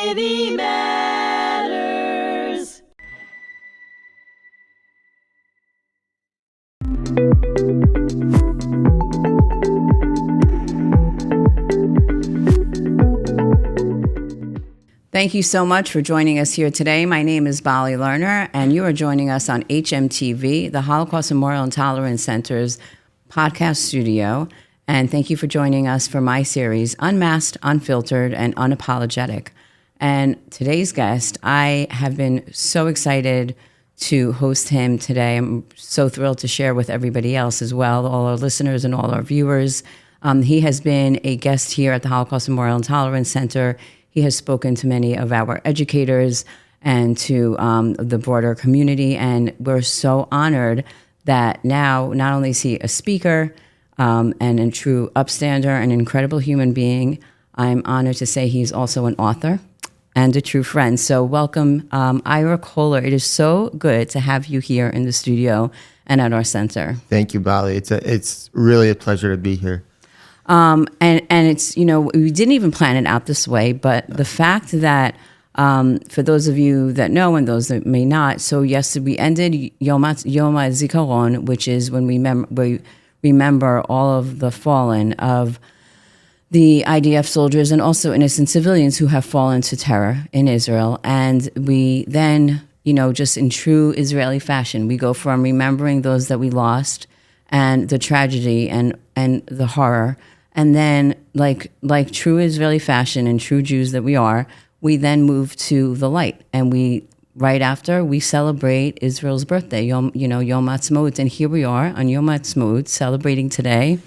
Humanity Matters. Thank you so much for joining us here today. My name is Bali Lerner, and you are joining us on hmTv, the Holocaust Memorial and Tolerance Center's podcast studio. And thank you for joining us for my series, Unmasked, Unfiltered, and Unapologetic. And today's guest, I have been so excited to host him today. I'm so thrilled to share with everybody else as well, all our listeners and all our viewers. He has been a guest here at the Holocaust Memorial and Tolerance Center. He has spoken to many of our educators and to the broader community, and we're so honored that now not only is he a speaker and a true upstander, an incredible human being, I'm honored to say he's also an author and a true friend. So welcome, Ira Kohler. It is so good to have you here in the studio and at our center. Thank you, Bali. It's really a pleasure to be here. And it's, you know, we didn't even plan it out this way, but the fact that, for those of you that know and those that may not, so yes, we ended Yom HaZikaron, which is when we remember all of the fallen of the IDF soldiers and also innocent civilians who have fallen to terror in Israel. And we then, you know, just in true Israeli fashion, we go from remembering those that we lost and the tragedy and the horror. And then, like true Israeli fashion and true Jews that we are, we then move to the light. And right after, we celebrate Israel's birthday, Yom Ha'atzmaut. And here we are on Yom Ha'atzmaut, celebrating today.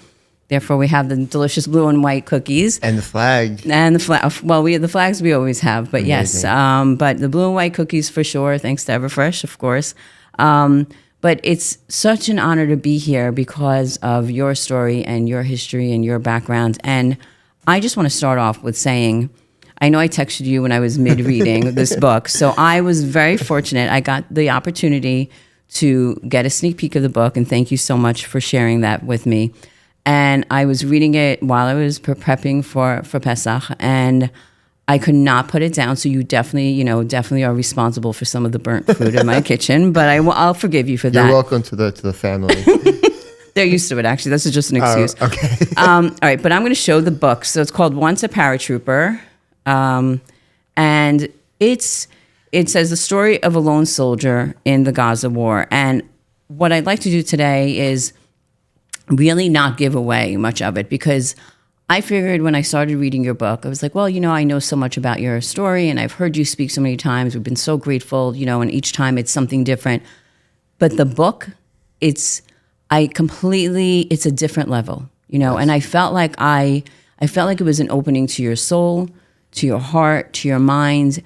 Therefore, we have the delicious blue and white cookies. And the flag. And the flag. Well, the flags we always have, but amazing. Yes. But the blue and white cookies for sure, thanks to Everfresh, of course. But it's such an honor to be here because of your story and your history and your background. And I just want to start off with saying, I know I texted you when I was mid-reading this book. So I was very fortunate. I got the opportunity to get a sneak peek of the book. And thank you so much for sharing that with me. And I was reading it while I was prepping for Pesach. And I could not put it down, so you definitely are responsible for some of the burnt food in my kitchen. But I'll forgive you for that. You're welcome to the family. They're used to it, actually. That's just an excuse. Okay. All right, but I'm going to show the book. So it's called Once a Paratrooper, and it says the story of a lone soldier in the Gaza war. And what I'd like to do today is really not give away much of it, because I figured when I started reading your book, I was like, well, you know, I know so much about your story and I've heard you speak so many times. We've been so grateful, you know, and each time it's something different. But the book, it's a different level, you know, Yes. and I felt like it was an opening to your soul, to your heart, to your mind.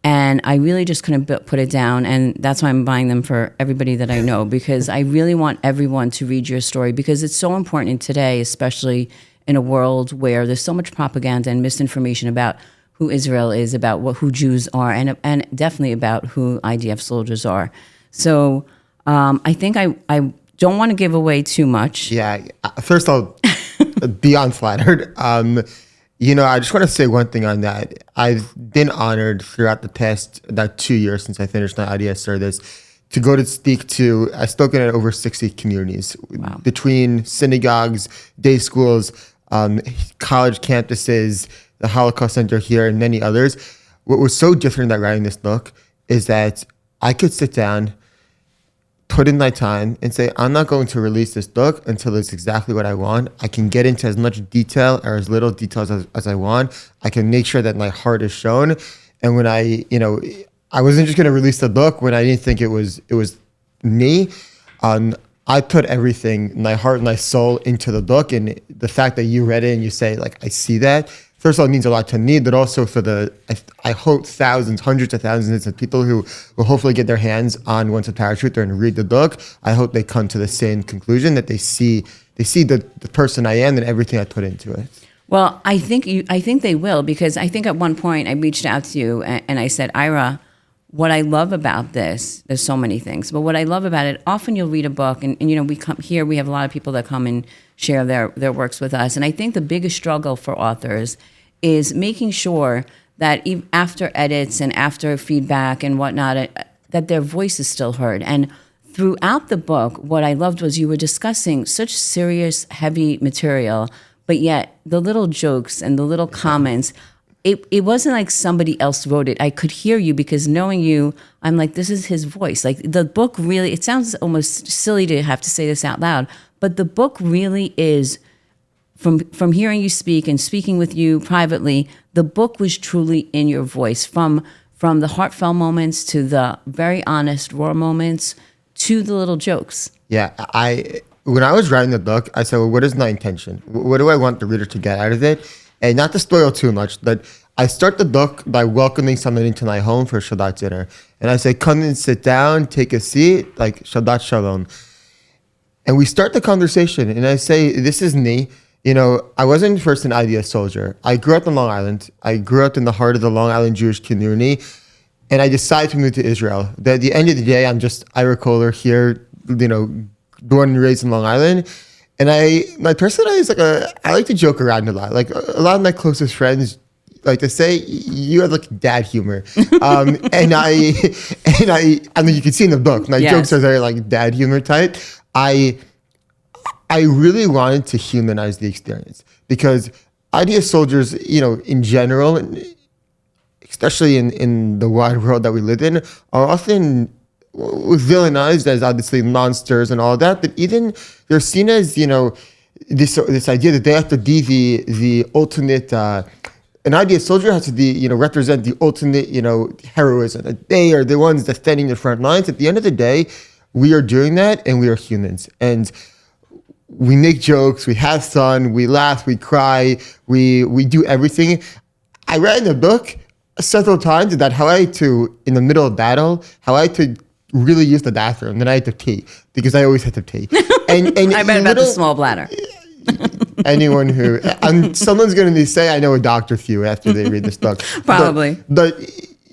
And I really just couldn't put it down. And that's why I'm buying them for everybody that I know, because I really want everyone to read your story, because it's so important today, especially in a world where there's so much propaganda and misinformation about who Israel is, about who Jews are, and definitely about who IDF soldiers are. So I think I don't want to give away too much. Yeah. First, I'll beyond flattered. You know, I just want to say one thing on that. I've been honored throughout the past about 2 years since I finished my IDS service to go to speak to. I've spoken at over 60 communities. Wow. Between synagogues, day schools, college campuses, the Holocaust Center here, and many others. What was so different about writing this book is that I could sit down, put in my time, and say, I'm not going to release this book until it's exactly what I want. I can get into as much detail or as little details as I want. I can make sure that my heart is shown. And when I wasn't just going to release the book when I didn't think it was me. I put everything, my heart and my soul, into the book. And the fact that you read it and you say, like, I see that, first of all, it means a lot to me, but also for I hope hundreds of thousands of people who will hopefully get their hands on Once a Paratrooper and read the book. I hope they come to the same conclusion, that they see the person I am and everything I put into it. Well, I think they will, because I think at one point I reached out to you and I said, Ira, what I love about this, there's so many things, but what I love about it, often you'll read a book and you know, we come here, we have a lot of people that come and share their works with us. And I think the biggest struggle for authors is making sure that after edits and after feedback and whatnot, that their voice is still heard. And throughout the book, what I loved was you were discussing such serious, heavy material, but yet the little jokes and the little comments, it wasn't like somebody else wrote it. I could hear you because knowing you, I'm like, this is his voice. Like the book really, it sounds almost silly to have to say this out loud, but the book really is, from hearing you speak and speaking with you privately, the book was truly in your voice, from the heartfelt moments to the very honest, raw moments to the little jokes. Yeah, when I was writing the book, I said, well, what is my intention? What do I want the reader to get out of it? And not to spoil too much, but I start the book by welcoming someone into my home for Shabbat dinner. And I say, come and sit down, take a seat, like Shabbat Shalom. And we start the conversation, and I say, this is me. You know, I wasn't first an IDF soldier. I grew up in Long Island. I grew up in the heart of the Long Island Jewish community, and I decided to move to Israel. At the end of the day, I'm just Ira Kohler here, you know, born and raised in Long Island. And my personality is I like to joke around a lot. Like a lot of my closest friends like to say, you have like dad humor. And I mean, you can see in the book, my jokes are very like dad humor type. I really wanted to humanize the experience because IDF soldiers, you know, in general, especially in the wide world that we live in, are often villainized as obviously monsters and all that, but even they're seen as, you know, this idea that they have to be the ultimate, an IDF soldier has to be, you know, represent the ultimate, you know, heroism. That they are the ones defending the front lines. At the end of the day, we are doing that, and we are humans. And we make jokes, we have fun, we laugh, we cry, we do everything. I read in the book several times that how I had to, in the middle of battle, how I had to really use the bathroom. Then I had to pee because I always had to pee. And I bet about the small bladder. Anyone who, someone's going to say, I know a doctor few after they read this book. Probably. But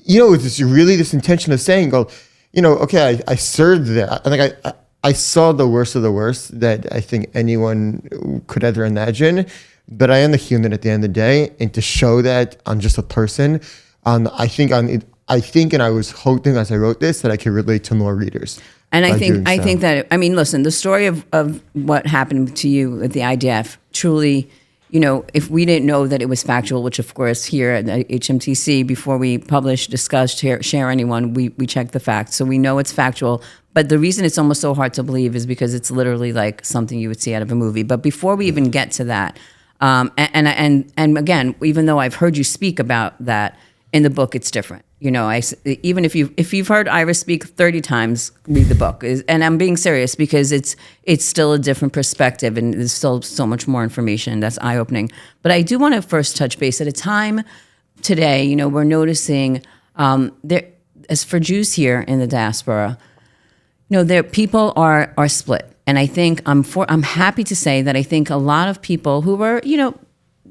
you know, it's really this intention of saying, well, you know, okay, I served there. Like I saw the worst of the worst that I think anyone could ever imagine, but I am a human at the end of the day, and to show that I'm just a person, I think and I was hoping as I wrote this that I could relate to more readers. And I think that, I mean, listen, the story of what happened to you at the IDF truly, you know, if we didn't know that it was factual, which of course here at the hmTV, before we publish, discuss, share anyone, we check the facts. So we know it's factual. But the reason it's almost so hard to believe is because it's literally like something you would see out of a movie. But before we even get to that, and again, even though I've heard you speak about that in the book, it's different. You know, even if you've heard Ira speak 30 times, read the book. And I'm being serious because it's still a different perspective, and there's still so much more information that's eye-opening. But I do want to first touch base at a time today. You know, we're noticing there, as for Jews here in the diaspora, you know, their people are split, and I think I'm happy to say that I think a lot of people who were, you know,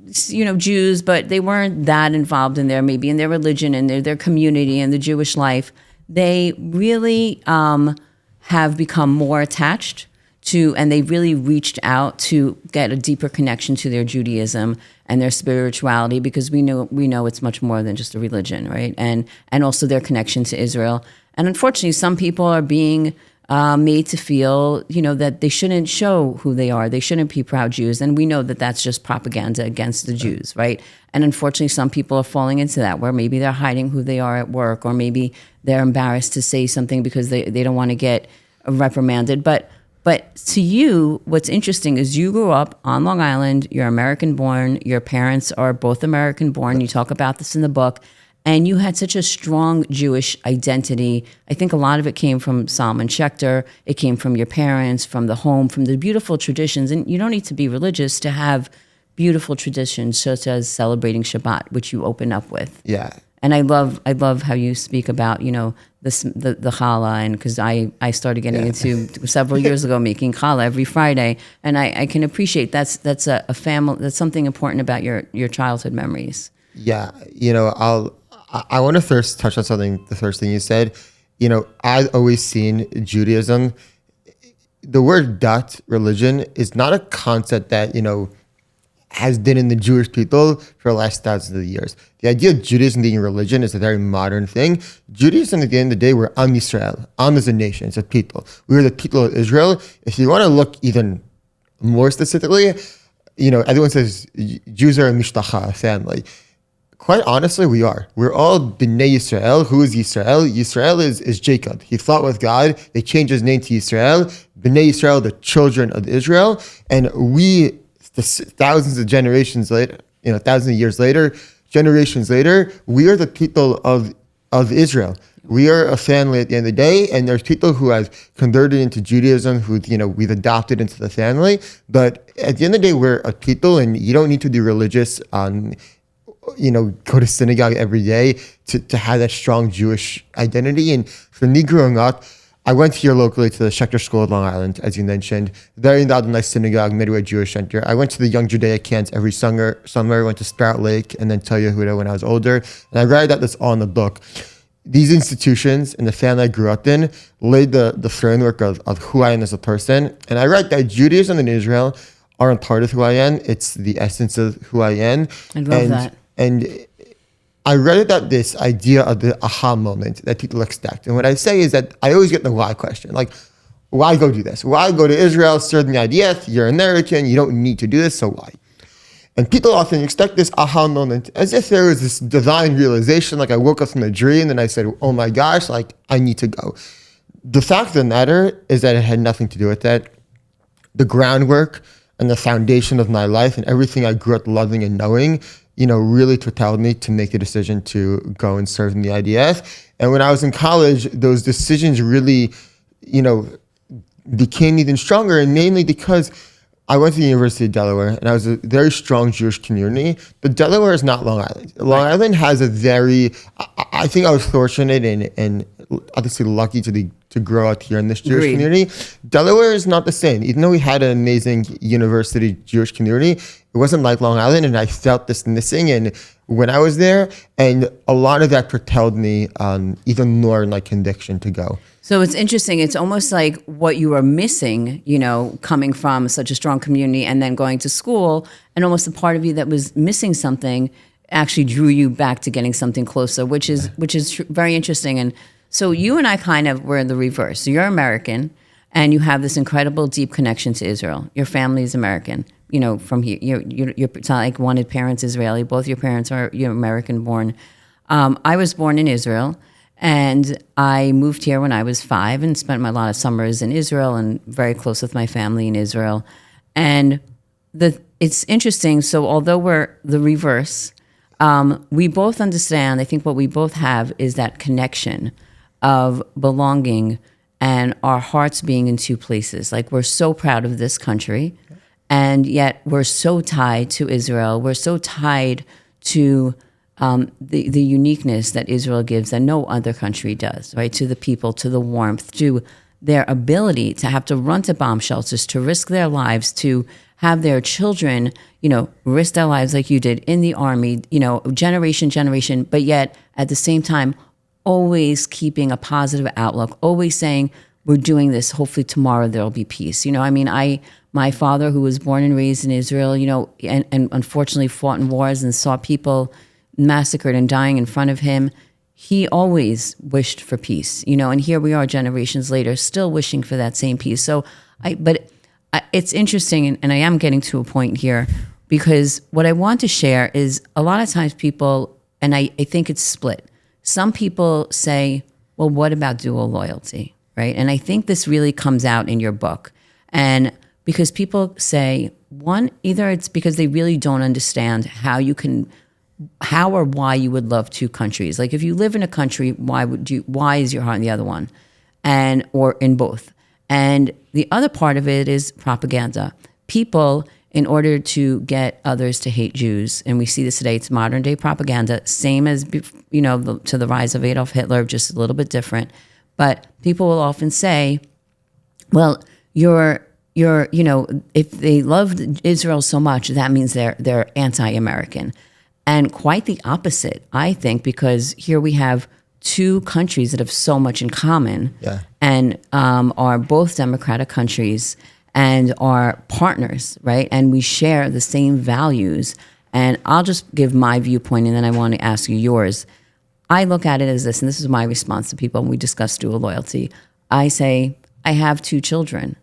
Jews, but they weren't that involved in maybe in their religion and their community and the Jewish life, they really have become more attached to, and they really reached out to get a deeper connection to their Judaism and their spirituality, because we know it's much more than just a religion, right? And also their connection to Israel. And unfortunately, some people are being made to feel, you know, that they shouldn't show who they are. They shouldn't be proud Jews. And we know that that's just propaganda against the Jews, right? And unfortunately, some people are falling into that, where maybe they're hiding who they are at work, or maybe they're embarrassed to say something because they don't want to get reprimanded. But to you, what's interesting is you grew up on Long Island, you're American born, your parents are both American born. You talk about this in the book. And you had such a strong Jewish identity. I think a lot of it came from Solomon Schechter. It came from your parents, from the home, from the beautiful traditions. And you don't need to be religious to have beautiful traditions, such as celebrating Shabbat, which you open up with. Yeah. And I love how you speak about, you know, the challah, and because I started getting into several years ago making challah every Friday, and I can appreciate that's a family, that's something important about your childhood memories. Yeah, you know, I want to first touch on something, the first thing you said. You know, I've always seen Judaism, the word dat, religion, is not a concept that, you know, has been in the Jewish people for the last thousands of years. The idea of Judaism being a religion is a very modern thing. Judaism, at the end of the day, we're Am Yisrael. Am is a nation, it's a people. We're the people of Israel. If you want to look even more specifically, everyone says Jews are a mishtacha, a family. Quite honestly, we are. We're all B'nai Yisrael. Who is Yisrael? Yisrael is Jacob. He fought with God. They changed his name to Yisrael. B'nai Yisrael, the children of Israel. And we, thousands of generations later, thousands of years later, generations later, we are the people of Israel. We are a family at the end of the day, and there's people who have converted into Judaism who, we've adopted into the family. But at the end of the day, we're a people, and you don't need to be religious go to synagogue every day to have that strong Jewish identity. And for me growing up, I went here locally to the Schechter School of Long Island, as you mentioned, very endowed nice synagogue, Midway Jewish Center. I went to the Young Judaic camps every summer. I went to Sprout Lake and then Tel Yehuda when I was older. And I read that this all in the book. These institutions and the family I grew up in laid the framework of who I am as a person. And I read that Judaism and Israel aren't part of who I am. It's the essence of who I am. I love that. And I read about this idea of the aha moment that people expect. And what I say is that I always get the why question. Like, why go do this? Why go to Israel, serve in the IDF? You're American. You don't need to do this, so why? And people often expect this aha moment as if there was this divine realization, like I woke up from a dream and I said, oh my gosh, like I need to go. The fact of the matter is that it had nothing to do with that. The groundwork and the foundation of my life and everything I grew up loving and knowing really propelled me to make a decision to go and serve in the IDF. And when I was in college, those decisions really, became even stronger, and mainly because I went to the University of Delaware, and I was a very strong Jewish community, but Delaware is not Long Island. Long Island has a very, I think I was fortunate and obviously lucky to grow up here in this Jewish community. Delaware is not the same. Even though we had an amazing university Jewish community, it wasn't like Long Island, and I felt this missing. And when I was there, and a lot of that propelled me even more in my conviction to go. So it's interesting. It's almost like what you were missing, coming from such a strong community and then going to school, and almost a part of you that was missing something actually drew you back to getting something closer, which is very interesting. And so you and I kind of were the reverse. So you're American, and you have this incredible deep connection to Israel. Your family is American, from here. It's not like one parent's Israeli. Both your parents are American born. I was born in Israel, and I moved here when I was 5 and spent a lot of summers in Israel and very close with my family in Israel. And it's interesting. So although we're the reverse, we both understand, I think what we both have is that connection of belonging and our hearts being in two places. Like, we're so proud of this country, and yet we're so tied to Israel. We're so tied to the uniqueness that Israel gives that no other country does, right? To the people, to the warmth, to their ability to have to run to bomb shelters, to risk their lives, to have their children, risk their lives like you did in the army, generation, but yet at the same time, always keeping a positive outlook, always saying, we're doing this, hopefully tomorrow there'll be peace. My father, who was born and raised in Israel, and unfortunately fought in wars and saw people massacred and dying in front of him, he always wished for peace, and here we are generations later, still wishing for that same peace. It's interesting, and I am getting to a point here, because what I want to share is a lot of times people, and I think it's split. Some people say, well, what about dual loyalty, right? And I think this really comes out in your book. And because people say, one, either it's because they really don't understand how or why you would love two countries. Like, if you live in a country, why is your heart in the other one? Or in both? And the other part of it is propaganda. People, in order to get others to hate Jews, and we see this today, it's modern day propaganda, same as, to the rise of Adolf Hitler, just a little bit different. But people will often say, well, if they loved Israel so much, that means they're anti-American. And quite the opposite, I think, because here we have two countries that have so much in common, and are both democratic countries. and are partners, right? And we share the same values. And I'll just give my viewpoint, and then I want to ask you yours. I look at it as this, and this is my response to people when we discuss dual loyalty. I say, I have 2 children.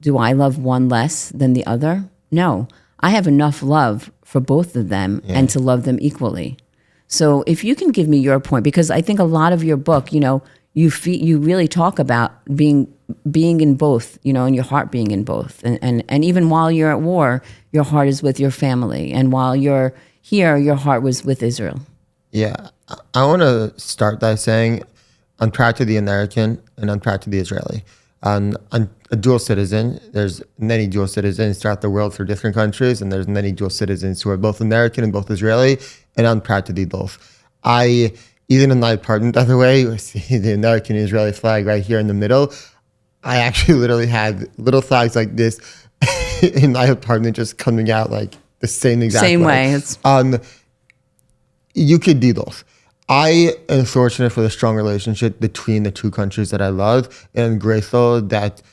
Do I love one less than the other? No. I have enough love for both of them and to love them equally. So if you can give me your point, because I think a lot of your book, you really talk about being in both, and your heart being in both. And even while you're at war, your heart is with your family. And while you're here, your heart was with Israel. Yeah. I want to start by saying I'm proud to the American and I'm proud to the Israeli. I'm a dual citizen. There's many dual citizens throughout the world for different countries, and there's many dual citizens who are both American and both Israeli, and I'm proud to be both. Even in my apartment, by the way, you see the American and Israeli flag right here in the middle. I actually literally had little flags like this in my apartment just coming out like the same exact way. You could do both. I am fortunate for the strong relationship between the 2 countries that I love, and I'm grateful that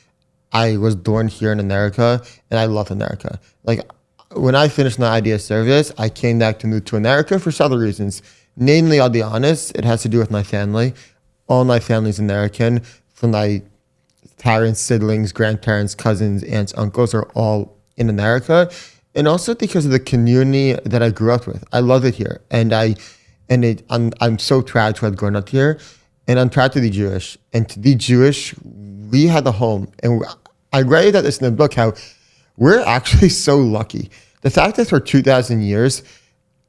I was born here in America, and I love America. Like, when I finished my IDS service, I came back to move to America for several reasons. Namely, I'll be honest, it has to do with my family. All my family's American, from my parents, siblings, grandparents, cousins, aunts, uncles are all in America. And also because of the community that I grew up with. I love it here. I'm so proud to have grown up here, and I'm proud to be Jewish. And to be Jewish, we had a home. And I write about this in the book, how we're actually so lucky. The fact that for 2,000 years,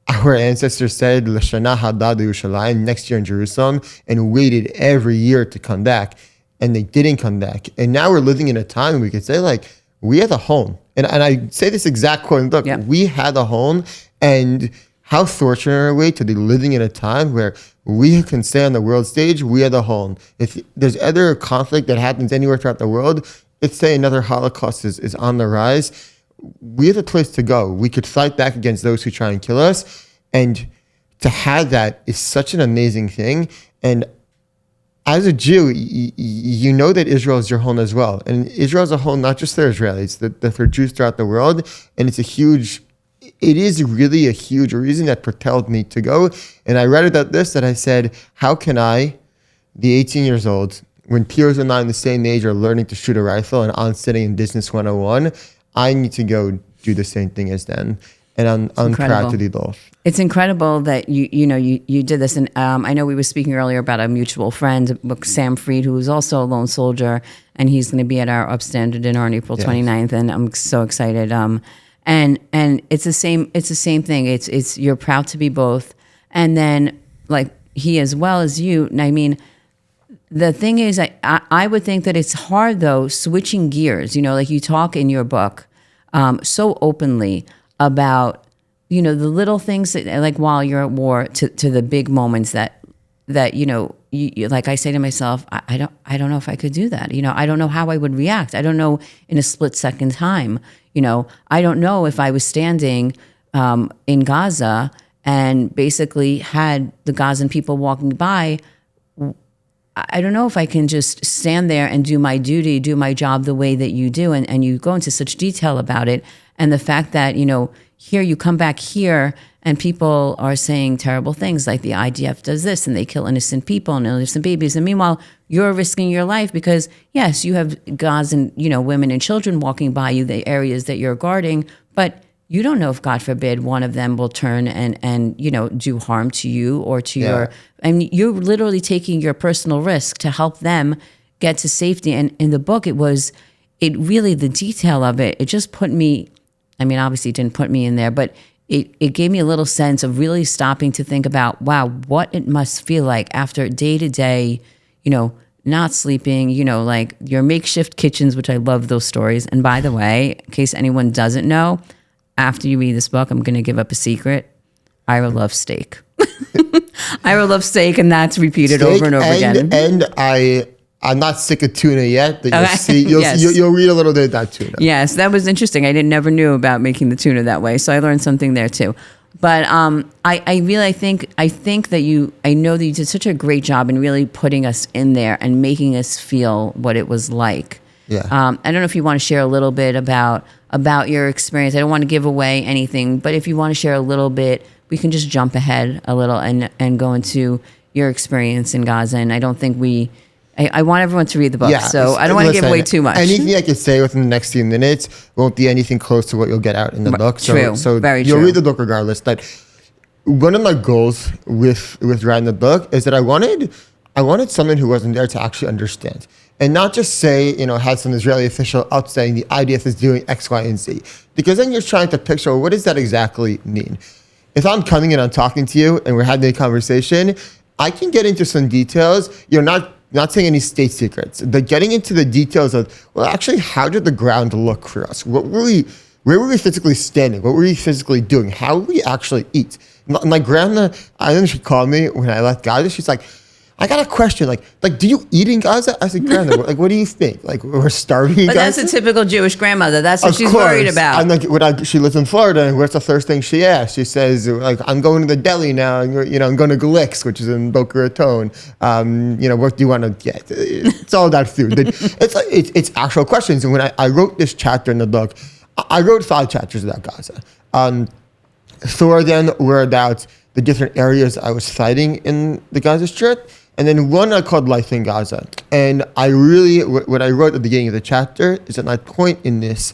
our ancestors said, L'shana haba b'Yerushalayim, next year in Jerusalem, and waited every year to come back. And they didn't come back. And now we're living in a time when we could say, like, we had a home. And I say this exact quote in the book, we had a home, and how fortunate are we to be living in a time where we can stay on the world stage, we are the home. If there's other conflict that happens anywhere throughout the world, let's say another Holocaust is on the rise, we have a place to go. We could fight back against those who try and kill us. And to have that is such an amazing thing. And as a Jew, you know that Israel is your home as well. And Israel is a home not just for Israelis, that for Jews throughout the world. And it is really a huge reason that propelled me to go. And I read about this, that I said, how can I, the 18 years old, when peers and I in the same age are learning to shoot a rifle and I'm sitting in Business 101, I need to go do the same thing as them. And I'm proud to do both. It's incredible that you did this. And I know we were speaking earlier about a mutual friend, Sam Fried, who is also a lone soldier, and he's going to be at our Upstander dinner on April 29th, and I'm so excited. And it's the same thing. It's you're proud to be both, and then like he as well as you. I mean, the thing is, I would think that it's hard though switching gears. Like you talk in your book so openly about the little things that, like while you're at war, to the big moments that you like I say to myself, I don't know if I could do that. I don't know how I would react. I don't know in a split second time. I don't know if I was standing in Gaza and basically had the Gazan people walking by. I don't know if I can just stand there and do my duty, do my job the way that you do. And you go into such detail about it. And the fact that, here you come back here and people are saying terrible things like the IDF does this and they kill innocent people and innocent babies. And meanwhile, you're risking your life because, yes, you have Gazan, women and children walking by you, the areas that you're guarding, but you don't know if, God forbid, one of them will turn and do harm to you or to your, and you're literally taking your personal risk to help them get to safety. And in the book, the detail of it, it just put me, obviously it didn't put me in there, but it gave me a little sense of really stopping to think about, wow, what it must feel like after day to day, not sleeping, like your makeshift kitchens, which I love those stories. And by the way, in case anyone doesn't know, after you read this book, I'm going to give up a secret. Ira loves steak. Ira loves steak, and that's repeated over and over again. And I'm not sick of tuna yet, but you'll read a little bit about tuna. Yes, that was interesting. I never knew about making the tuna that way, so I learned something there too. But I really think that I know that you did such a great job in really putting us in there and making us feel what it was like. Yeah. I don't know if you want to share a little bit about your experience. I don't want to give away anything, but if you want to share a little bit, we can just jump ahead a little and go into your experience in Gaza. And I don't think I want everyone to read the book, so I don't want to give away too much. Anything I could say within the next few minutes won't be anything close to what you'll get out in the book. So very you'll true. read the book regardless. But one of my goals with writing the book is that I wanted someone who wasn't there to actually understand. And not just say, have some Israeli official up saying the IDF is doing X, Y, and Z. Because then you're trying to picture, well, what does that exactly mean? If I'm coming in, I'm talking to you, and we're having a conversation, I can get into some details, not saying any state secrets, but getting into the details of, well, actually, how did the ground look for us? Where were we physically standing? What were we physically doing? How would we actually eat? My grandma, I know she called me when I left Gaza. She's like, I got a question. Like, do you eat in Gaza? I said, Grandma, what do you think? Like, we're starving in But Gaza? that's a typical Jewish grandmother. That's what she's worried about. I'm like, she lives in Florida, and what's the first thing she asks? She says, like, I'm going to the deli now, and I'm going to Glicks, which is in Boca Raton. What do you want to get? It's all about food. It's actual questions. And when I wrote this chapter in the book, I wrote 5 chapters about Gaza. 4 of them were about the different areas I was fighting in the Gaza Strip. And then one I called Life in Gaza. And what I wrote at the beginning of the chapter is that my point in this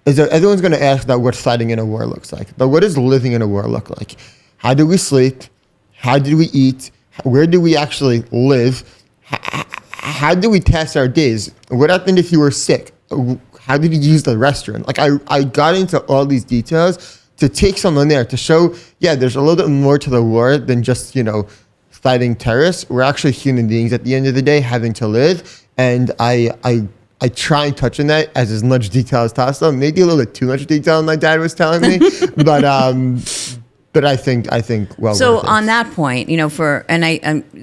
is that everyone's going to ask about what fighting in a war looks like. But what does living in a war look like? How do we sleep? How do we eat? Where do we actually live? How do we pass our days? What happened if you were sick? How did you use the restroom? Like I got into all these details to take someone there to show, there's a little bit more to the war than just, fighting terrorists. We're actually human beings at the end of the day having to live. And I try and touch on that as much detail as possible. Maybe a little bit too much detail, my dad was telling me. But I think well. So on that point,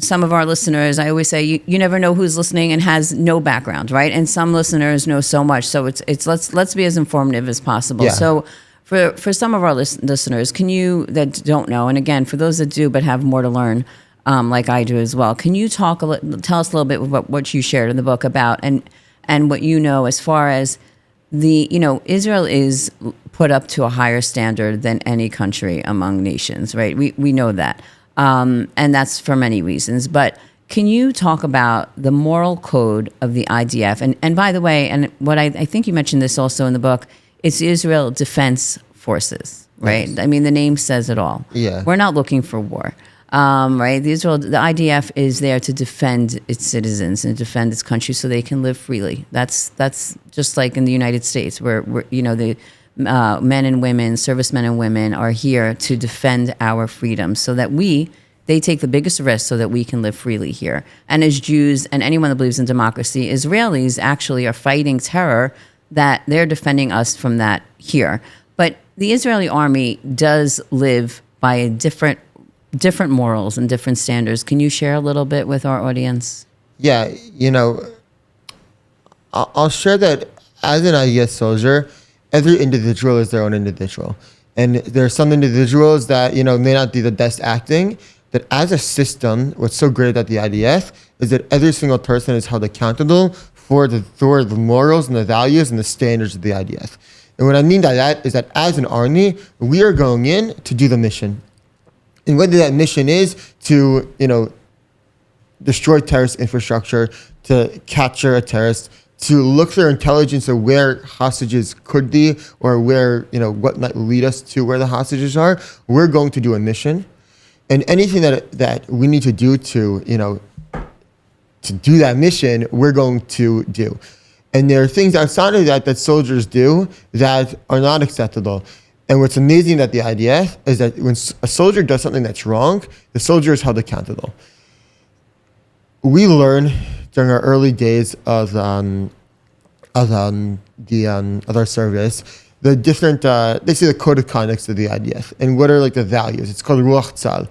some of our listeners, I always say you never know who's listening and has no background, right? And some listeners know so much. So it's let's be as informative as possible. Yeah. So for some of our listeners, can you that don't know, and again for those that do but have more to learn, like I do as well, can you tell us a little bit about what you shared in the book about and what you know as far as Israel is put up to a higher standard than any country among nations, right? We know that. And that's for many reasons. But can you talk about the moral code of the IDF? And by the way, and what I think you mentioned this also in the book, it's Israel Defense Forces, right? Yes. I mean, the name says it all. Yeah. We're not looking for war. Right? The IDF is there to defend its citizens and defend its country so they can live freely. That's just like in the United States, where the men and women, servicemen and women, are here to defend our freedom, so that they take the biggest risk so that we can live freely here. And as Jews and anyone that believes in democracy, Israelis actually are fighting terror, that they're defending us from that here. But the Israeli army does live by a different morals and different standards. Can you share a little bit with our audience? Yeah, I'll share that as an IDF soldier, every individual is their own individual. And there are some individuals that, may not do the best acting, but as a system, what's so great about the IDF is that every single person is held accountable for the morals and the values and the standards of the IDF. And what I mean by that is that as an army, we are going in to do the mission. And whether that mission is to, destroy terrorist infrastructure, to capture a terrorist, to look for intelligence of where hostages could be or where, what might lead us to where the hostages are, we're going to do a mission. And anything that we need to do to do that mission, we're going to do. And there are things outside of that soldiers do that are not acceptable. And what's amazing about the IDF is that when a soldier does something that's wrong, the soldier is held accountable. We learn during our early days of our service the different, basically the code of conduct of the IDF and what are like the values. It's called Ruach Tzal,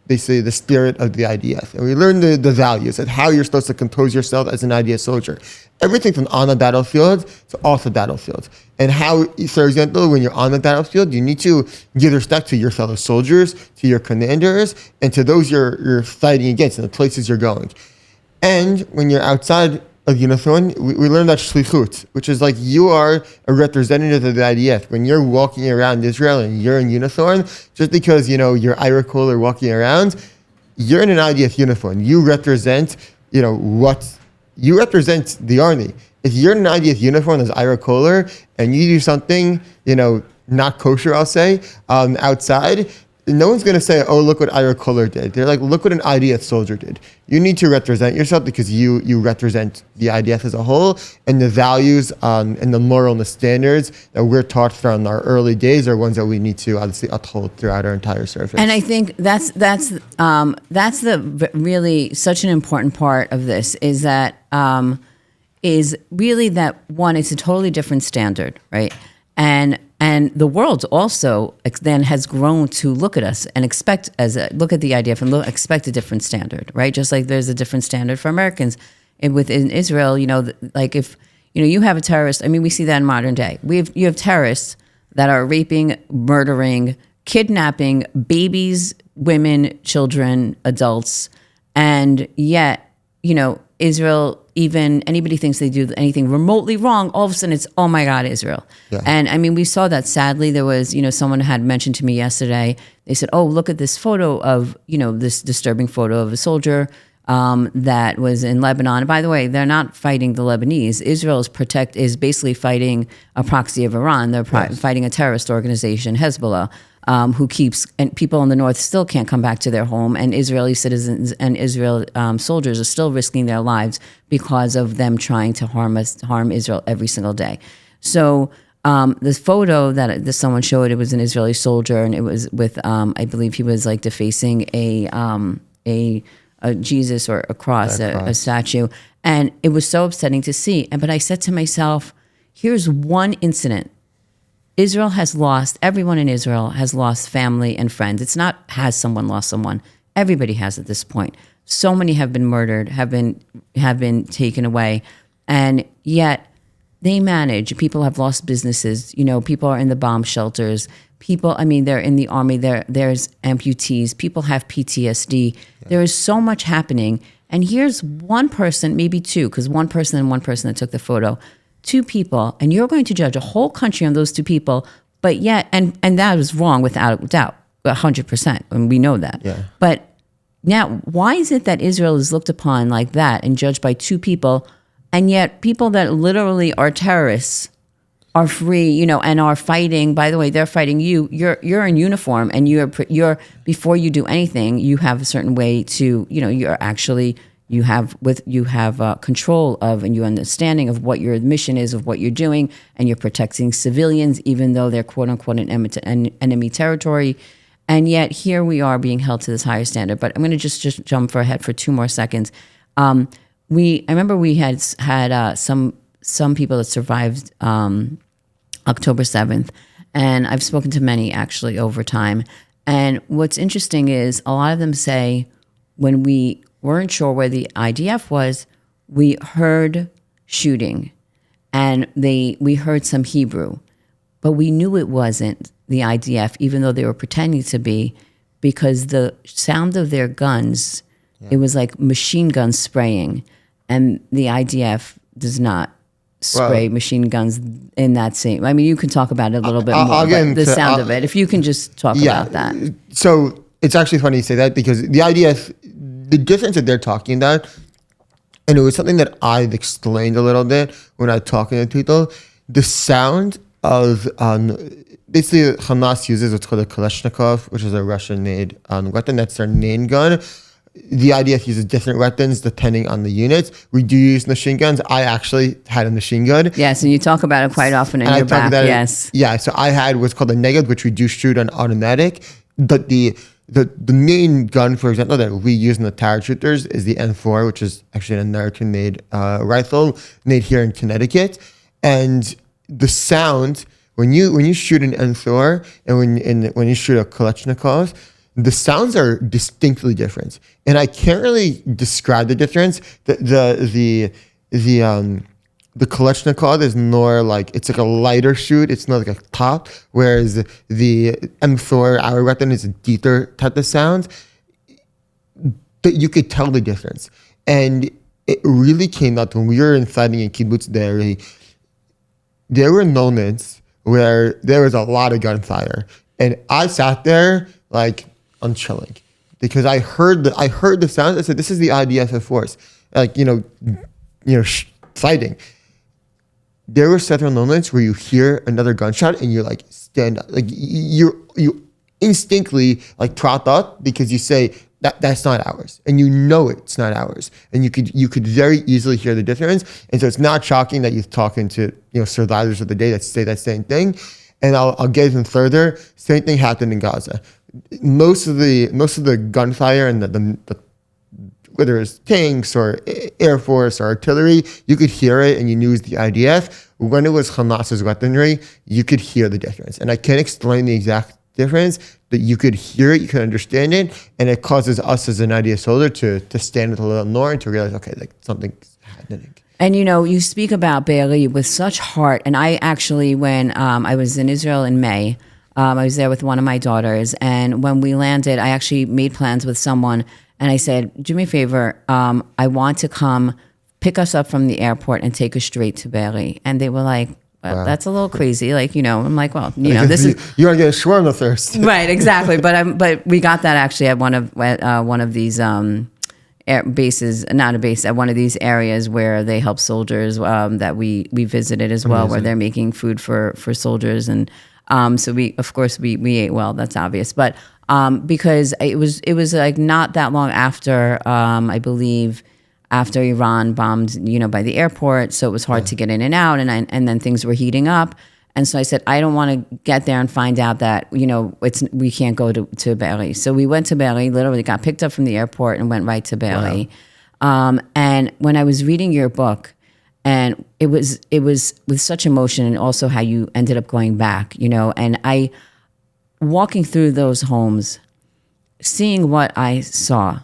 basically the spirit of the IDF. And we learn the values and how you're supposed to compose yourself as an IDF soldier. Everything from on the battlefield to off the battlefield. And how, for example, when you're on the battlefield, you need to give respect to your fellow soldiers, to your commanders, and to those you're fighting against and the places you're going. And when you're outside of uniform, we learned that shlichut, which is like you are a representative of the IDF. When you're walking around Israel and you're in uniform, just because, you're Ira Kohler walking around, you're in an IDF uniform. You represent, you represent the army. If you're in an IDF uniform as Ira Kohler and you do something, not kosher, I'll say, outside, no one's going to say, oh, look what Ira Kohler did. They're like, look what an IDF soldier did. You need to represent yourself because you represent the IDF as a whole, and the values and the moral and the standards that we're taught from our early days are ones that we need to obviously uphold throughout our entire service. And I think that's the really such an important part of this is that is really that one, it's a totally different standard, right? And the world also then has grown to look at us and look at the IDF and expect a different standard, right? Just like there's a different standard for Americans. Within Israel, like if you have a terrorist, we see that in modern day. You have terrorists that are raping, murdering, kidnapping babies, women, children, adults, and yet, Israel, even anybody thinks they do anything remotely wrong, all of a sudden it's, oh my God, Israel. Yeah. And we saw that sadly. There was, someone had mentioned to me yesterday, they said, oh, look at this photo of, this disturbing photo of a soldier that was in Lebanon. And by the way, they're not fighting the Lebanese. Israel is basically fighting a proxy of Iran. They're fighting a terrorist organization, Hezbollah. And people in the north still can't come back to their home, and Israeli citizens and Israel soldiers are still risking their lives because of them trying to harm Israel every single day. So this photo that someone showed, it was an Israeli soldier, and it was with I believe he was like defacing a Jesus or a cross, a statue, and it was so upsetting to see. But I said to myself, here's one incident. Everyone in Israel has lost family and friends. It's not has someone lost someone. Everybody has at this point. So many have been murdered, have been taken away. And yet they manage. People have lost businesses. People are in the bomb shelters. People, they're in the army. There's amputees. People have PTSD. Yeah. There is so much happening. And here's one person, maybe two, because one person that took the photo, two people, and you're going to judge a whole country on those two people, but yet, and that was wrong without doubt, 100%, and we know that. Yeah. But now, why is it that Israel is looked upon like that and judged by two people, and yet people that literally are terrorists are free, and are fighting? By the way, they're fighting you. You're in uniform, and you're before you do anything, you have a certain way to, you're actually. You have control of and your understanding of what your mission is, of what you're doing, and you're protecting civilians, even though they're quote unquote in enemy territory. And yet here we are being held to this higher standard. But I'm going to just jump ahead for 2 more seconds. I remember we had some people that survived October 7th, and I've spoken to many actually over time. And what's interesting is a lot of them say when we weren't sure where the IDF was, we heard shooting, and we heard some Hebrew, but we knew it wasn't the IDF, even though they were pretending to be, because the sound of their guns, it was like machine guns spraying, and the IDF does not spray machine guns in that same. You can talk about it a little bit more, but the sound of it, if you can just talk about that. So it's actually funny you say that, because the IDF, the difference that they're talking about, and it was something that I've explained a little bit when I'm talking to people, the sound of, basically Hamas uses what's called a Kalashnikov, which is a Russian-made weapon. That's their main gun. The IDF uses different weapons depending on the units. We do use machine guns. I actually had a machine gun. Yes, and you talk about it quite often in your back. Yes. Yeah, so I had what's called a negative, which we do shoot on automatic, but the main gun, for example, that we use in the paratroopers is the N4, which is actually an American-made rifle made here in Connecticut. And the sound, when you shoot an N4 and when you shoot a Kalashnikov, the sounds are distinctly different. And I can't really describe the difference. The Kalashnikov is more like, it's like a lighter shoot. It's not like a top, whereas the M4, our weapon, is a deeper type of sound. But you could tell the difference. And it really came out when we were fighting in Kibbutz Be'eri. There were moments where there was a lot of gunfire, and I sat there like I'm chilling because I heard the sounds. I said, "This is the IDF force," like fighting. There were several moments where you hear another gunshot and you're like stand up, like you instinctively like prop up because you say that's not ours, and you know it's not ours, and you could very easily hear the difference, and so it's not shocking that you're talking to survivors of the day that say that same thing, and I'll get even further. Same thing happened in Gaza. Most of the gunfire and the whether it's tanks or Air Force or artillery, you could hear it and you knew it was the IDF. When it was Hamas's weaponry, you could hear the difference. And I can't explain the exact difference, but you could hear it, you could understand it, and it causes us as an IDF soldier to stand with a little more and to realize, okay, like something's happening. And you speak about Be'eri with such heart. And I actually, when I was in Israel in May, I was there with one of my daughters. And when we landed, I actually made plans with someone. And I said, do me a favor, I want to come pick us up from the airport and take us straight to Be'eri. And they were like, well, wow, that's a little crazy. Like, I'm like, well, this is... You want to get a shawarma first. Right, exactly. But we got that actually at one of these air bases, not a base, at one of these areas where they help soldiers that we visited as well. Amazing. Where they're making food for soldiers. And so we ate well, that's obvious. But because it was like not that long after, I believe, after Iran bombed, by the airport, so it was hard to get in and out, and then things were heating up, and so I said, I don't want to get there and find out that we can't go to Be'eri. So we went to Be'eri, literally got picked up from the airport and went right to Be'eri. Wow. And when I was reading your book, and it was with such emotion, and also how you ended up going back, and I walking through those homes, seeing what I saw.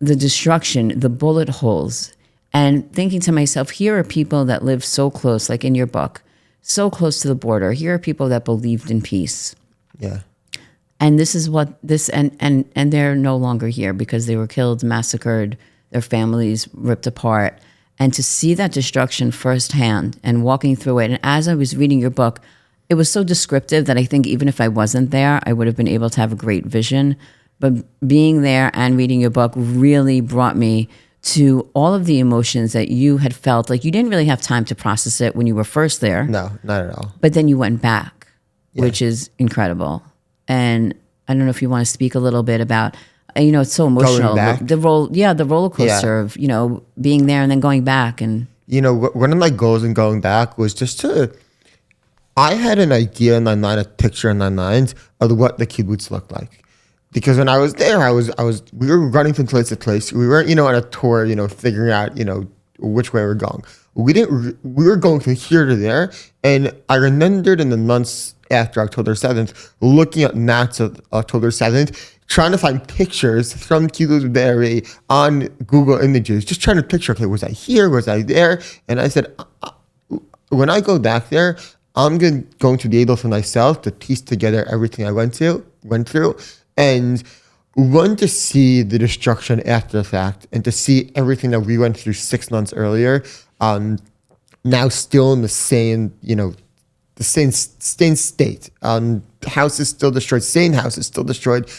The destruction, the bullet holes, and thinking to myself, here are people that live so close, like in your book, so close to the border. Here are people that believed in peace. Yeah. And this is what this, and they're no longer here because they were killed, massacred, their families ripped apart. And to see that destruction firsthand and walking through it. And as I was reading your book, it was so descriptive that I think even if I wasn't there, I would have been able to have a great vision. But being there and reading your book really brought me to all of the emotions that you had felt. Like you didn't really have time to process it when you were first there. No, not at all. But then you went back, which is incredible. And I don't know if you want to speak a little bit about, it's so emotional. The roller coaster of, being there and then going back. And one of my goals in going back was just I had an idea in my mind, a picture in my mind of what the kibbutz looked like. Because when I was there, we were running from place to place. We weren't, on a tour, figuring out, which way we're going. We were going from here to there. And I remembered in the months after October 7th, looking at maps of October 7th, trying to find pictures from Kibbutz Be'eri on Google Images, just trying to picture, okay, was I here? Was I there? And I said, when I go back there, I'm going to be able for myself to piece together everything I went through. And one, to see the destruction after the fact, and to see everything that we went through 6 months earlier, now still in the same, the same state. House is still destroyed. Same house is still destroyed.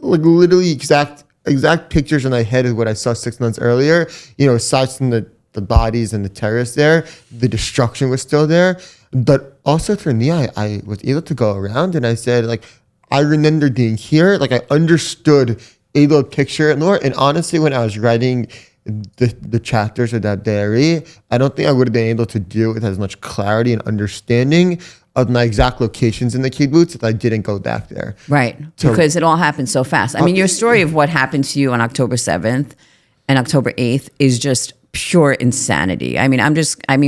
Like literally exact pictures in my head of what I saw 6 months earlier. Aside from the bodies and the terrorists there, the destruction was still there. But also for me, I was able to go around, and I said, like, I remember being here, like I understood, able to picture it more. And honestly, when I was writing the chapters of that diary, I don't think I would have been able to do it with as much clarity and understanding of my exact locations in the kibbutz if I didn't go back there. Right, because it all happened so fast. I mean, your story of what happened to you on October 7th and October 8th is just pure insanity. I mean,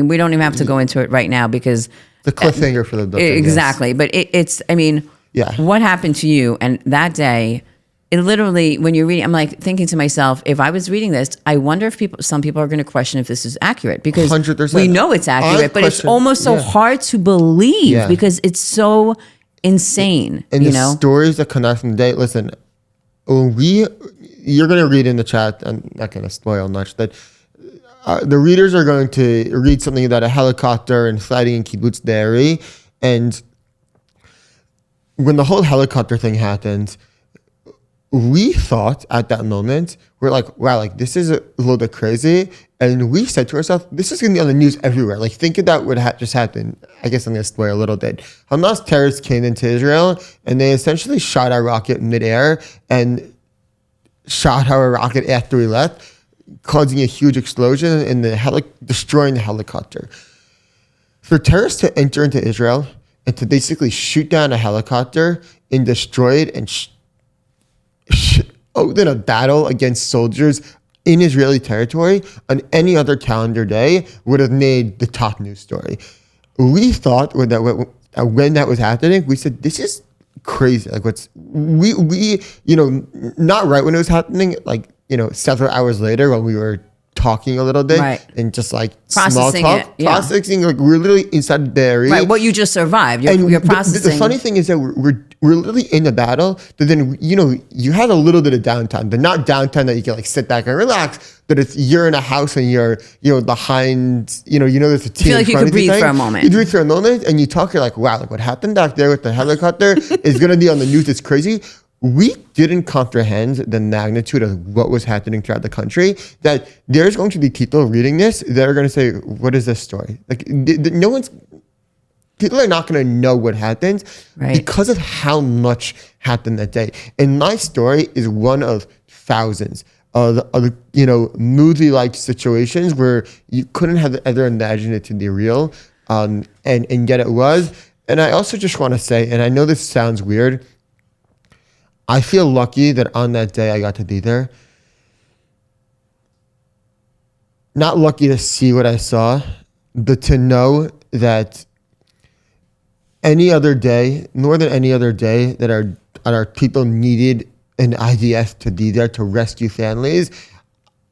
we don't even have to go into it right now because... The cliffhanger for the book. Exactly, but it's what happened to you? And that day, it literally, when you're reading, I'm like thinking to myself, if I was reading this, I wonder if some people are going to question if this is accurate, because 100%. We know it's accurate, but it's almost so hard to believe because it's so insane. And the stories that come out from the day, listen, you're going to read in the chat, I'm not going to spoil much, that the readers are going to read something about a helicopter and fighting in Kibbutz Be'eri. And when the whole helicopter thing happened, we thought at that moment, we're like, wow, like this is a little bit crazy. And we said to ourselves, this is going to be on the news everywhere. Like think of that would just happen. I guess I'm going to spoil a little bit. Hamas terrorists came into Israel and they essentially shot our rocket in midair and shot our rocket after we left, causing a huge explosion and destroying the helicopter. For terrorists to enter into Israel and to basically shoot down a helicopter and destroy it and open a battle against soldiers in Israeli territory on any other calendar day would have made the top news story. We thought when that was happening, we said, this is crazy. Like we not right when it was happening, like, several hours later when we were talking a little bit and just like processing small talk, processing, like we're literally inside the area. Right, what you just survived. You're processing. The funny thing is that we're literally in the battle, but then, you had a little bit of downtime, but not downtime that you can like sit back and relax, but it's you're in a house and you're, behind, there's a team. You feel like you could breathe for a moment. You breathe for a moment and you talk, you're like, wow, like what happened back there with the helicopter is going to be on the news. It's crazy. We didn't comprehend the magnitude of what was happening throughout the country, that there's going to be people reading this that are going to say, what is this story? Like people are not going to know what happened because of how much happened that day. And my story is one of thousands of movie-like situations where you couldn't have ever imagined it to be real. And yet it was. And I also just want to say, and I know this sounds weird, I feel lucky that on that day I got to be there. Not lucky to see what I saw, but to know that any other day, more than any other day, that our people needed an IDF to be there to rescue families.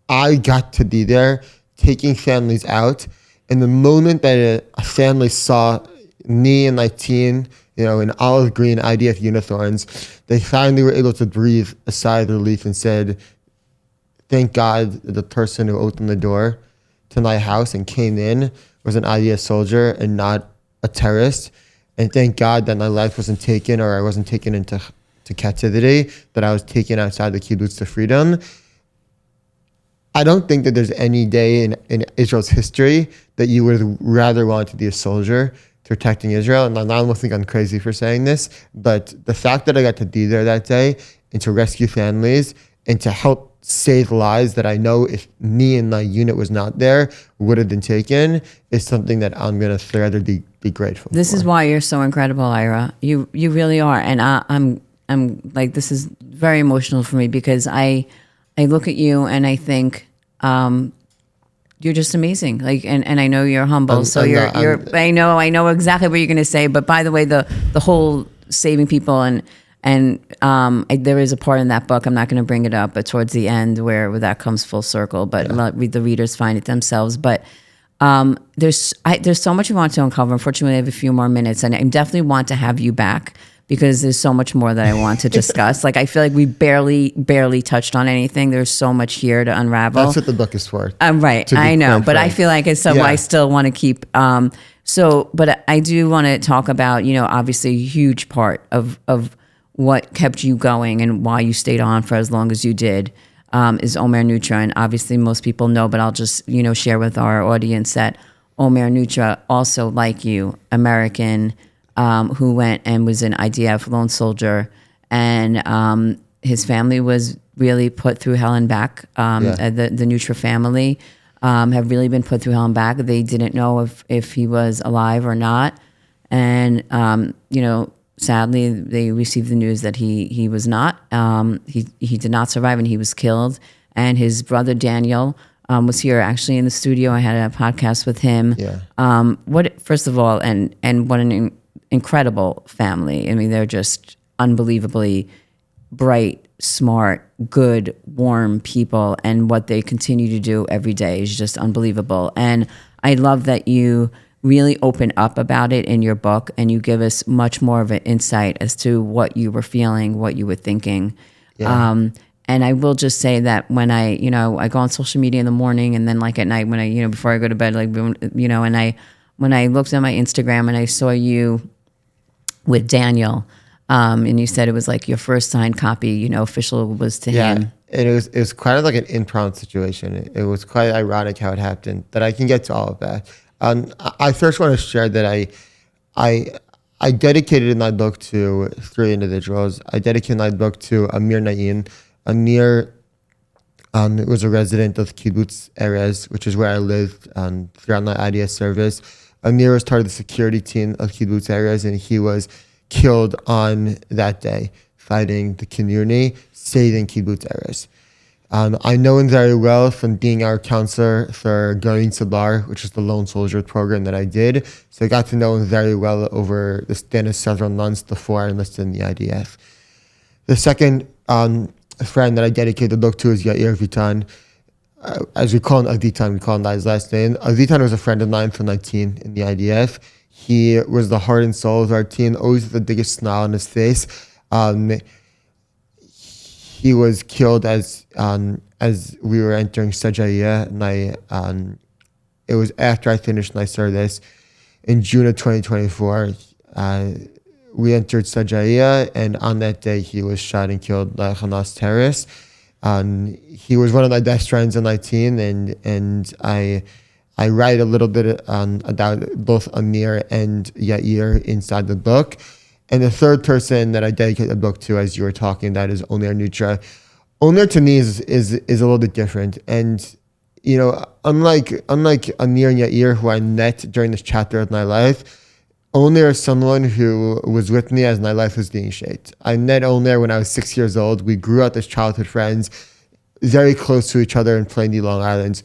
I got to be there taking families out. And the moment that a family saw me and my team, in olive green IDF uniforms, they finally were able to breathe a sigh of relief and said, thank God the person who opened the door to my house and came in was an IDF soldier and not a terrorist. And thank God that my life wasn't taken, or I wasn't taken into captivity, that I was taken outside the kibbutz to freedom. I don't think that there's any day in Israel's history that you would rather want to be a soldier protecting Israel. And I don't think I'm crazy for saying this, but the fact that I got to be there that day and to rescue families and to help save lives that I know if me and my unit was not there would have been taken is something that I'm going to forever be grateful This for. is why you're so incredible, Ira. You really are. And I'm like, this is very emotional for me because I look at you and I think, you're just amazing. Like, and I know you're humble. I know exactly what you're going to say. But by the way, the whole saving people and there is a part in that book, I'm not going to bring it up, but towards the end where that comes full circle, but the readers find it themselves. But there's so much we want to uncover. Unfortunately, I have a few more minutes, and I definitely want to have you back because there's so much more that I want to discuss. Like, I feel like we barely touched on anything. There's so much here to unravel. That's what the book is for. Right. I know, but I feel like it's something I still want to keep. But I do want to talk about, obviously a huge part of what kept you going and why you stayed on for as long as you did is Omer Neutra. And obviously most people know, but I'll just, share with our audience that Omer Neutra, also like you, American, who went and was an IDF lone soldier, and his family was really put through hell and back. The Neutra family have really been put through hell and back. They didn't know if he was alive or not, and sadly they received the news that he was not. He did not survive, and he was killed. And his brother Daniel was here actually in the studio. I had a podcast with him. First of all, and what an incredible family. I mean, they're just unbelievably bright, smart, good, warm people, and what they continue to do every day is just unbelievable. And I love that you really open up about it in your book, and you give us much more of an insight as to what you were feeling, what you were thinking. And I will just say that when I go on social media in the morning, and then like at night when I, before I go to bed, like, and when I looked at my Instagram and I saw you with Daniel, and you said it was like your first signed copy, official was to him. And it was kind of like an impromptu situation. It was quite ironic how it happened, but I can get to all of that. I first want to share that I dedicated my book to 3 individuals. I dedicated my book to Amir Naim. Amir was a resident of Kibbutz Erez, which is where I lived throughout my IDS service. Amir was part of the security team of Kibbutz Erez, and he was killed on that day, fighting the community, saving Kibbutz Erez. I know him very well from being our counselor for Going to Bar, which is the Lone Soldier program that I did. So I got to know him very well over the span of several months before I enlisted in the IDF. The second friend that I dedicated the book to is Yair Vitan. As we call him Avitan, we call him by his last name. Avitan was a friend of mine from 19 in the IDF. He was the heart and soul of our team, always with the biggest smile on his face. He was killed as we were entering Sajaya, and it was after I finished my service in June of 2024. We entered Sajaya, and on that day he was shot and killed by Hamas terrorists. He was one of my best friends in my team, and I write a little bit about both Amir and Yair inside the book. And the third person that I dedicate the book to, as you were talking about, is Omer Neutra. Omer to me is a little bit different. And, unlike Amir and Yair, who I met during this chapter of my life, Omer is someone who was with me as my life was being shaped. I met Omer when I was 6 years old. We grew up as childhood friends, very close to each other in Plainview, Long Island.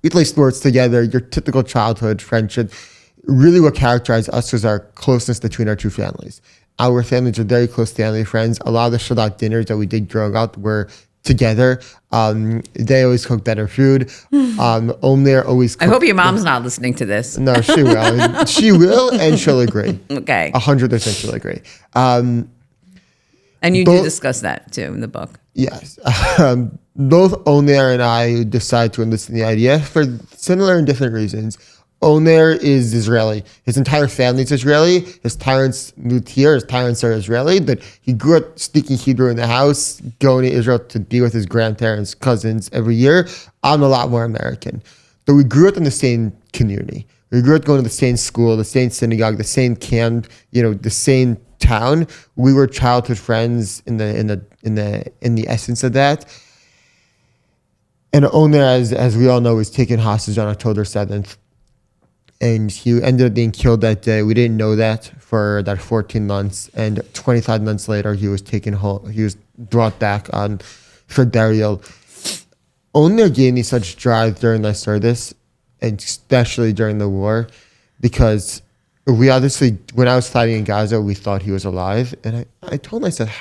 We played sports together, your typical childhood friendship. Really what characterized us was our closeness between our two families. Our families are very close family friends. A lot of the Shabbat dinners that we did growing up were together. They always cook better food. Omer always cooked. I hope your mom's not listening to this. No, she will. She will, and she'll agree. Okay. 100% she'll agree. And you do discuss that too in the book. Yes. Both Omer and I decided to enlist in the IDF for similar and different reasons. Omer is Israeli. His entire family is Israeli. His parents moved here. His parents are Israeli, but he grew up speaking Hebrew in the house, going to Israel to be with his grandparents, cousins every year. I'm a lot more American. But we grew up in the same community. We grew up going to the same school, the same synagogue, the same camp, the same town. We were childhood friends in the essence of that. And Omer, as we all know, was taken hostage on October 7th. And he ended up being killed that day. We didn't know that for that 14 months. And 25 months later, he was taken home. He was brought back for burial. Omer gave me such drive during my service, and especially during the war, because we obviously, when I was fighting in Gaza, we thought he was alive. And I told myself,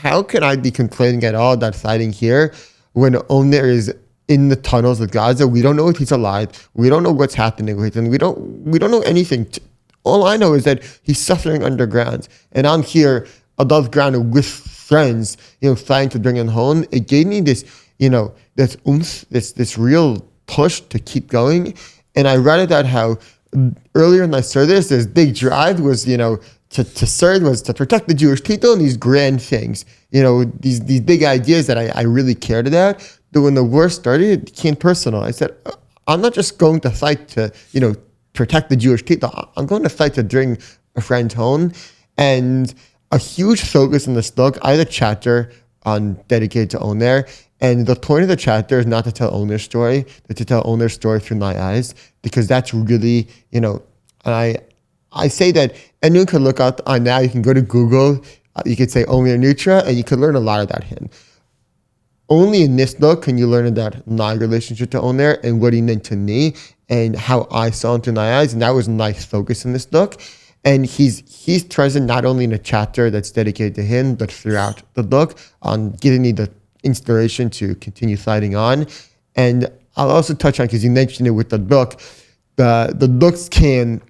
how can I be complaining at all about fighting here when Omer is in the tunnels of Gaza? We don't know if he's alive. We don't know what's happening with him. We don't know anything. All I know is that he's suffering underground, and I'm here above ground with friends, fighting to bring him home. It gave me this, this oomph, this real push to keep going. And I read about how earlier in my service, this big drive was, to serve was to protect the Jewish people and these grand things, these big ideas that I really cared about. But when the war started, it became personal. I said, I'm not just going to fight to, protect the Jewish people. I'm going to fight to bring a friend home. And a huge focus in this book, I had a chapter dedicated to Omer. And the point of the chapter is not to tell Omer's story, but to tell Omer's story through my eyes, because that's really, and I say that anyone can look up on now. You can go to Google, you could say Omer Neutra, and you can learn a lot about him. Only in this book can you learn about my relationship to Omer and what he meant to me and how I saw him through my eyes. And that was my focus in this book. And he's present not only in a chapter that's dedicated to him, but throughout the book, on giving me the inspiration to continue fighting on. And I'll also touch on, because you mentioned it with the book, the books came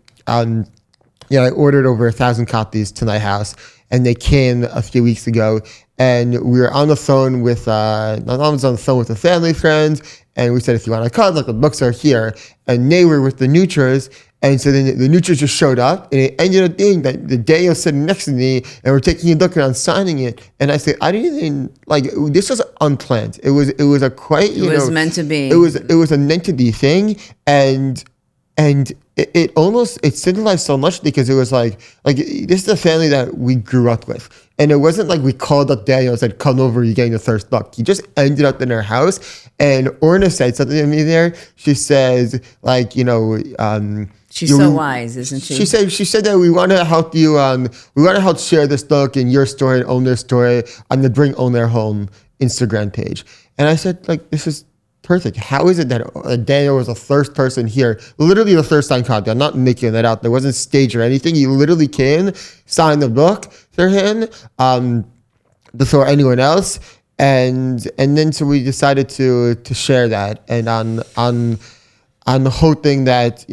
I ordered over 1,000 copies to my house, and they came a few weeks ago. And we were on the phone with my mom was on the phone with a family friend, and we said, if you want to cut, like the books are here. And they were with the Neutras. And so then the Neutras just showed up, and it ended up being that the day was sitting next to me, and we're taking a look and I'm signing it. And I said, I didn't even, like, this was unplanned. It was a quite, It was meant to be. It was a meant to be thing. And it almost, it symbolized so much because it was like this is a family that we grew up with. And it wasn't like we called up Daniel and said, come over, you're getting the first book. He just ended up in our house. And Orna said something to me there. She says, like, she's so wise, isn't she? She said that we want to help you. We want to help share this book and your story and Omer's story on the Bring Omer Home Instagram page. And I said, like, this is perfect. How is it that Daniel was the first person here, literally the first time copy? I'm not making that out. There wasn't stage or anything. He literally came, signed the book for him before anyone else, and then so we decided to share that, and on the whole thing that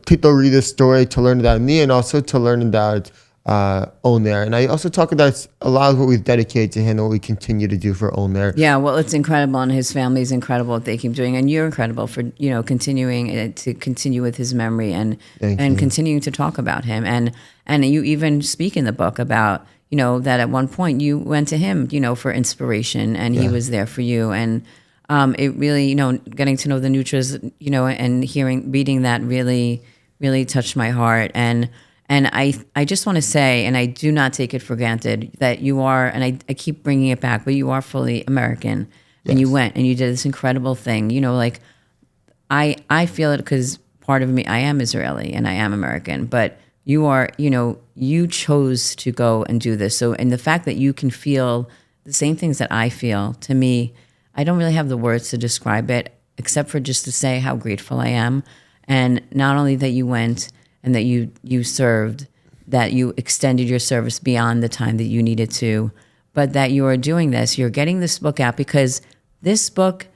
people read this story to learn about me and also to learn about Omer. And I also talk about a lot of what we've dedicated to him and what we continue to do for Omer. Yeah, well, it's incredible, and his family is incredible what they keep doing, and you're incredible for continuing to continue with his memory and continuing to talk about him, and you even speak in the book about that at one point you went to him for inspiration, and he was there for you, and it really getting to know the Neutras and reading that really touched my heart. And I just want to say, and I do not take it for granted, that you are, and I keep bringing it back, but you are fully American. Yes. And you went and you did this incredible thing. I feel it because part of me, I am Israeli and I am American, but you are, you chose to go and do this. So, and the fact that you can feel the same things that I feel, to me, I don't really have the words to describe it, except for just to say how grateful I am. And not only that you went and that you served, that you extended your service beyond the time that you needed to, but that you are doing this, you're getting this book out, because this book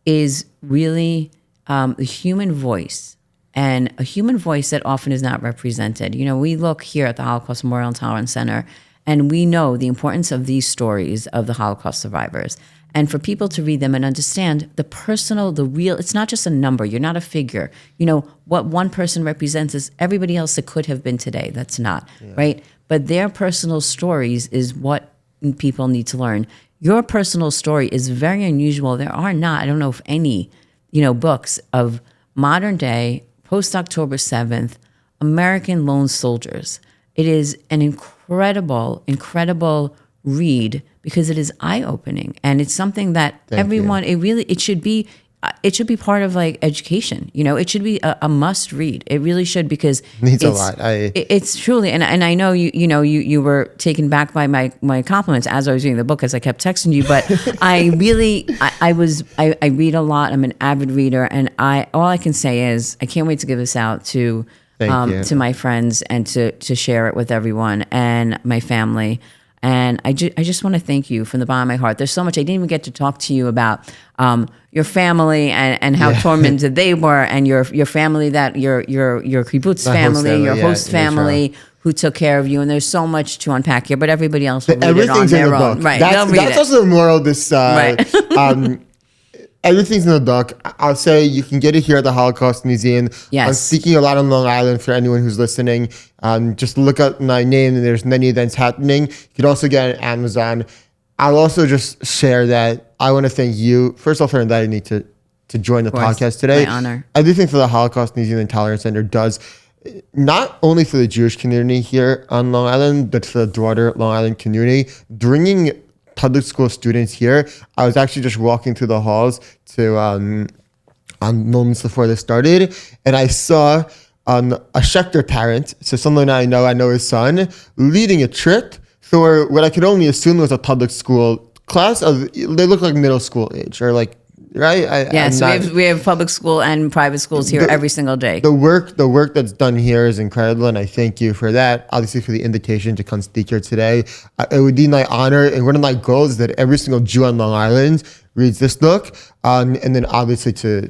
is really the human voice, and a human voice that often is not represented. We look here at the Holocaust Memorial and Tolerance Center, and we know the importance of these stories of the Holocaust survivors. And for people to read them and understand the personal, the real, it's not just a number. You're not a figure. What one person represents is everybody else that could have been today. That's not, right? But their personal stories is what people need to learn. Your personal story is very unusual. There are not, I don't know if any, books of modern day, post-October 7th, American lone soldiers. It is an incredible read, because it is eye-opening, and it's something that everyone, it should be part of like education. It should be a must read. It really should, because it needs a lot. It's truly, and I know you were taken back by my compliments as I was reading the book, as I kept texting you, but I read a lot. I'm an avid reader, and all I can say is I can't wait to give this out to my friends and to share it with everyone and my family. And I just want to thank you from the bottom of my heart. There's so much I didn't even get to talk to you about your family and how tormented they were, and your family, that your kibbutz family, your host family who took care of you. And there's so much to unpack here, but everybody else will read it on their own. Right? That's also the moral of this. Everything's in the book. I'll say you can get it here at the Holocaust Museum. Yes. I'm speaking a lot on Long Island for anyone who's listening. Just look up my name, and there's many events happening. You can also get it on Amazon. I'll also just share that I want to thank you, first of all, for inviting me to join the podcast today. My honor. Everything for the Holocaust Museum and Tolerance Center does, not only for the Jewish community here on Long Island, but for the broader Long Island community, bringing public school students here. I was actually just walking through the halls to on moments before this started, and I saw a Schechter parent, so someone I know his son, leading a trip for what I could only assume was a public school class. They look like middle school age, or like, right? We have public school and private schools here every single day. The work that's done here is incredible, and I thank you for that. Obviously, for the invitation to come speak here today. It would be my honor, and one of my goals is that every single Jew on Long Island reads this book, and then obviously to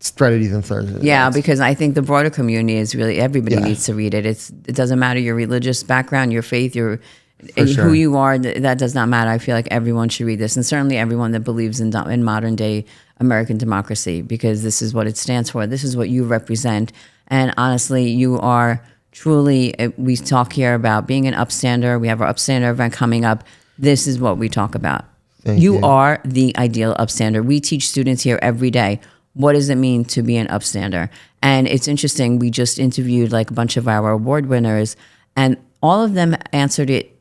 spread it even further. Yeah, because I think the broader community is really, everybody needs to read it. It doesn't matter your religious background, your faith, who you are. That does not matter. I feel like everyone should read this, and certainly everyone that believes in modern day American democracy, because this is what it stands for. This is what you represent. And honestly, you are truly, we talk here about being an upstander. We have our upstander event coming up. This is what we talk about. You are the ideal upstander. We teach students here every day. What does it mean to be an upstander? And it's interesting. We just interviewed like a bunch of our award winners, and all of them answered it,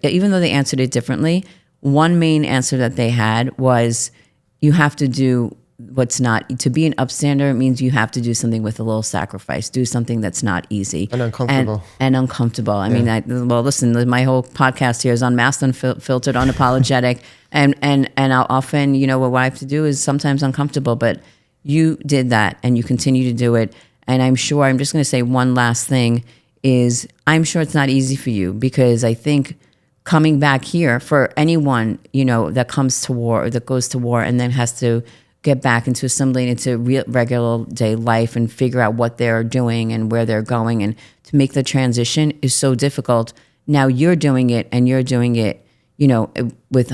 even though they answered it differently. One main answer that they had was, you have to do to be an upstander means you have to do something with a little sacrifice, do something that's not easy. And uncomfortable. And uncomfortable. I mean, well, listen, my whole podcast here is Unmasked Unfiltered Unapologetic. and I'll often, what I have to do is sometimes uncomfortable, but you did that and you continue to do it. And I'm sure, I'm just going to say one last thing is, I'm sure it's not easy for you, because I think coming back here for anyone, that comes to war, or that goes to war and then has to get back into assimilating into regular day life and figure out what they're doing and where they're going, and to make the transition is so difficult. Now you're doing it, and you're doing it, with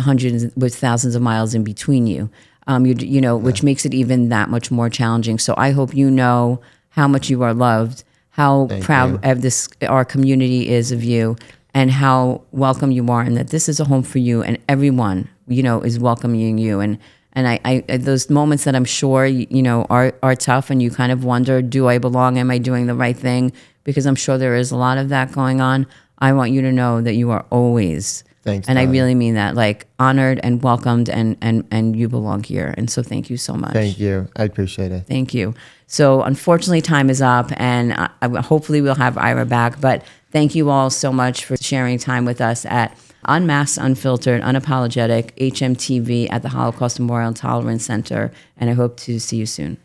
thousands of miles in between you. Which makes it even that much more challenging. So I hope you know how much you are loved, how proud of our community is of you, and how welcome you are, and that this is a home for you, and everyone, is welcoming you. And I those moments that I'm sure, are tough, and you kind of wonder, do I belong? Am I doing the right thing? Because I'm sure there is a lot of that going on. I want you to know that you are always, thanks, and I really mean that, like, honored and welcomed, and you belong here. And so thank you so much. Thank you. I appreciate it. Thank you. So unfortunately, time is up, and hopefully we'll have Ira back. But thank you all so much for sharing time with us at Unmasked, Unfiltered, Unapologetic, hmTV at the Holocaust Memorial and Tolerance Center. And I hope to see you soon.